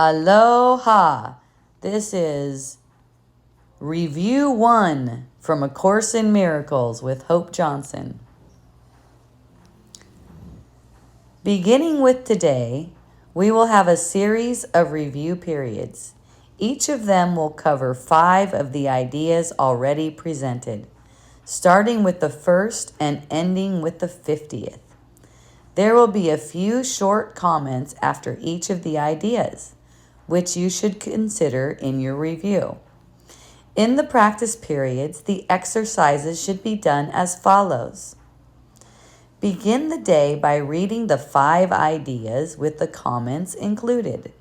Aloha! This is Review 1 from A Course in Miracles with Hope Johnson. Beginning with today, we will have a series of review periods. Each of them will cover 5 of the ideas already presented, starting with the first and ending with the 50th. There will be a few short comments after each of the ideas, which you should consider in your review. In the practice periods, the exercises should be done as follows. Begin the day by reading the 5 ideas with the comments included.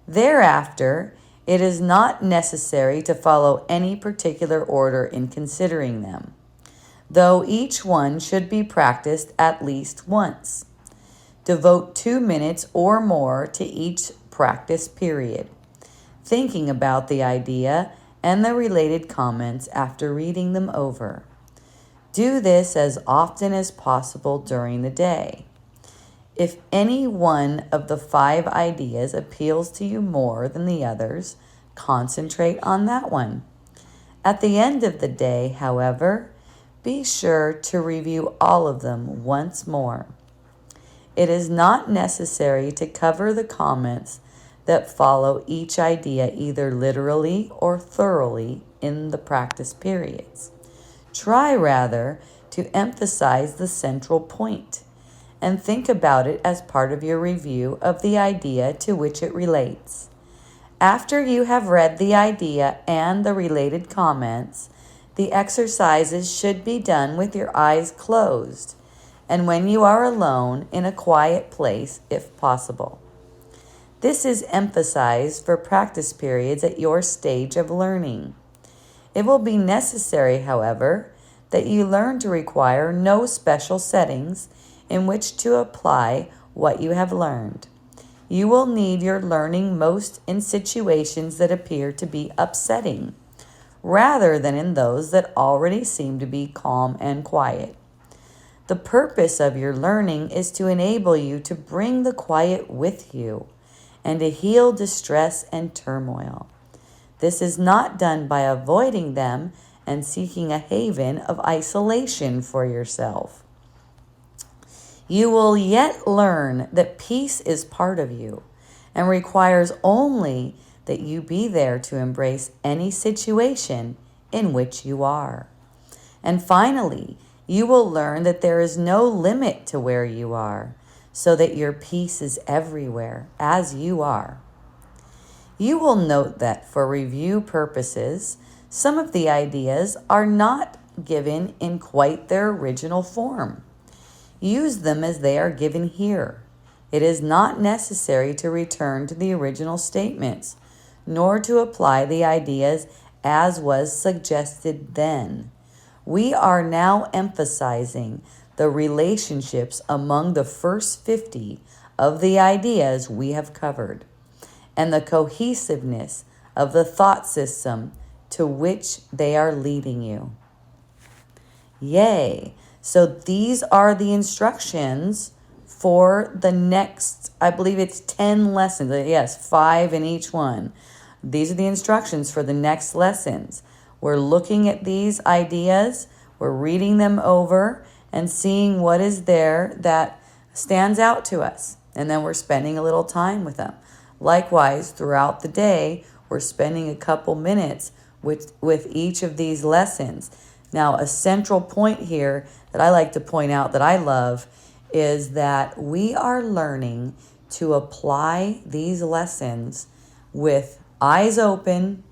Thereafter, it is not necessary to follow any particular order in considering them, though each one should be practiced at least once. Devote 2 minutes or more to each practice period, thinking about the idea and the related comments after reading them over. Do this as often as possible during the day. If any one of the 5 ideas appeals to you more than the others, concentrate on that one. At the end of the day, however, be sure to review all of them once more. It is not necessary to cover the comments that follow each idea either literally or thoroughly in the practice periods. Try rather to emphasize the central point and think about it as part of your review of the idea to which it relates. After you have read the idea and the related comments, the exercises should be done with your eyes closed and when you are alone in a quiet place if possible. This is emphasized for practice periods at your stage of learning. It will be necessary, however, that you learn to require no special settings in which to apply what you have learned. You will need your learning most in situations that appear to be upsetting, rather than in those that already seem to be calm and quiet. The purpose of your learning is to enable you to bring the quiet with you and to heal distress and turmoil. This is not done by avoiding them and seeking a haven of isolation for yourself. You will yet learn that peace is part of you and requires only that you be there to embrace any situation in which you are. And finally, you will learn that there is no limit to where you are, so that your peace is everywhere, as you are. You will note that for review purposes, some of the ideas are not given in quite their original form. Use them as they are given here. It is not necessary to return to the original statements, nor to apply the ideas as was suggested then. We are now emphasizing the relationships among the first 50 of the ideas we have covered, and the cohesiveness of the thought system to which they are leading you. Yay! So these are the instructions for the next, I believe it's 10 lessons. Yes, 5 in each one. These are the instructions for the next lessons. We're looking at these ideas, we're reading them over, and seeing what is there that stands out to us. And then we're spending a little time with them. Likewise, throughout the day, we're spending a couple minutes with each of these lessons. Now, a central point here that I like to point out that I love is that we are learning to apply these lessons with eyes open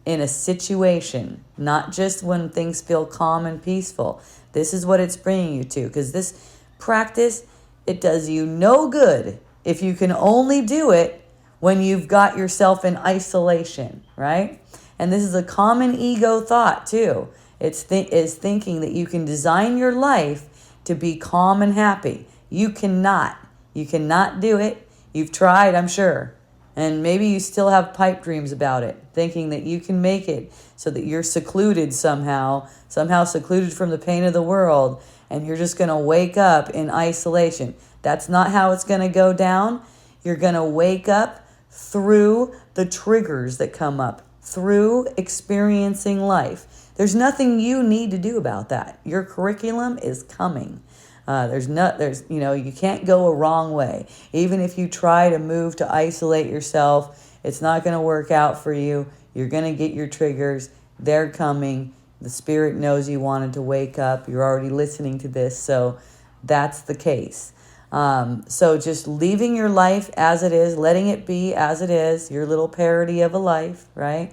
in a situation, not just when things feel calm and peaceful. This is what it's bringing you to, because this practice, it does you no good if you can only do it when you've got yourself in isolation, right? And this is a common ego thought too. It's thinking that you can design your life to be calm and happy. You cannot. You cannot do it. You've tried, I'm sure. And maybe you still have pipe dreams about it, thinking that you can make it so that you're secluded somehow secluded from the pain of the world, and you're just going to wake up in isolation. That's not how it's going to go down. You're going to wake up through the triggers that come up, through experiencing life. There's nothing you need to do about that. Your curriculum is coming. You can't go a wrong way. Even if you try to move to isolate yourself, it's not going to work out for you. You're going to get your triggers. They're coming. The Spirit knows you wanted to wake up. You're already listening to this, so that's the case. So just leaving your life as it is, letting it be as it is, your little parody of a life, right?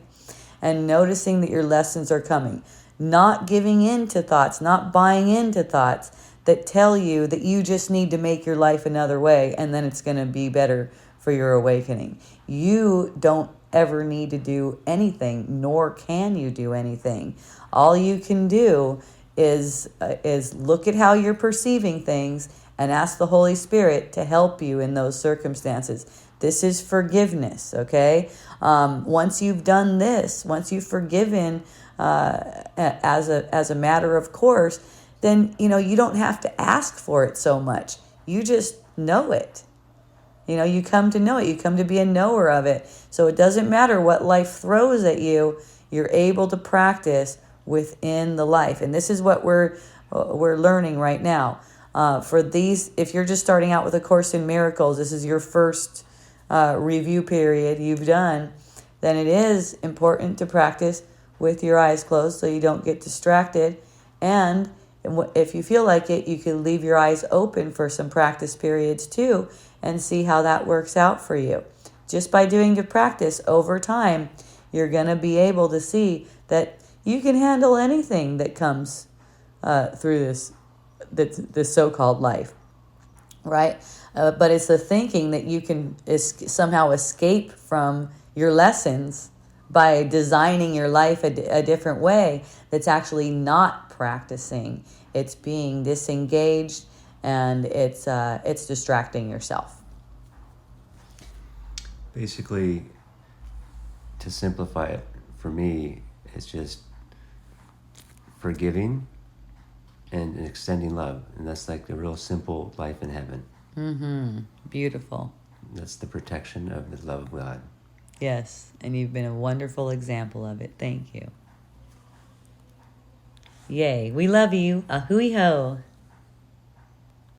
And noticing that your lessons are coming. Not giving in to thoughts, not buying into thoughts that tell you that you just need to make your life another way and then it's going to be better for your awakening. You don't ever need to do anything, nor can you do anything. All you can do is look at how you're perceiving things and ask the Holy Spirit to help you in those circumstances. This is forgiveness, okay? Once you've done this, once you've forgiven as a matter of course, then you don't have to ask for it so much. You just know it. You come to know it. You come to be a knower of it. So it doesn't matter what life throws at you. You're able to practice within the life. And this is what we're learning right now. For these, if you're just starting out with A Course in Miracles, this is your first review period you've done, then it is important to practice with your eyes closed so you don't get distracted. And if you feel like it, you can leave your eyes open for some practice periods too and see how that works out for you. Just by doing the practice over time, you're going to be able to see that you can handle anything that comes through this so-called life, right? But it's the thinking that you can somehow escape from your lessons by designing your life a different way that's actually not practicing. It's being disengaged and it's distracting yourself. Basically, to simplify it for me, it's just forgiving and extending love. And that's like the real simple life in heaven. Mm-hmm. Beautiful. That's the protection of the love of God. Yes, and you've been a wonderful example of it. Thank you. Yay. We love you. A hui ho.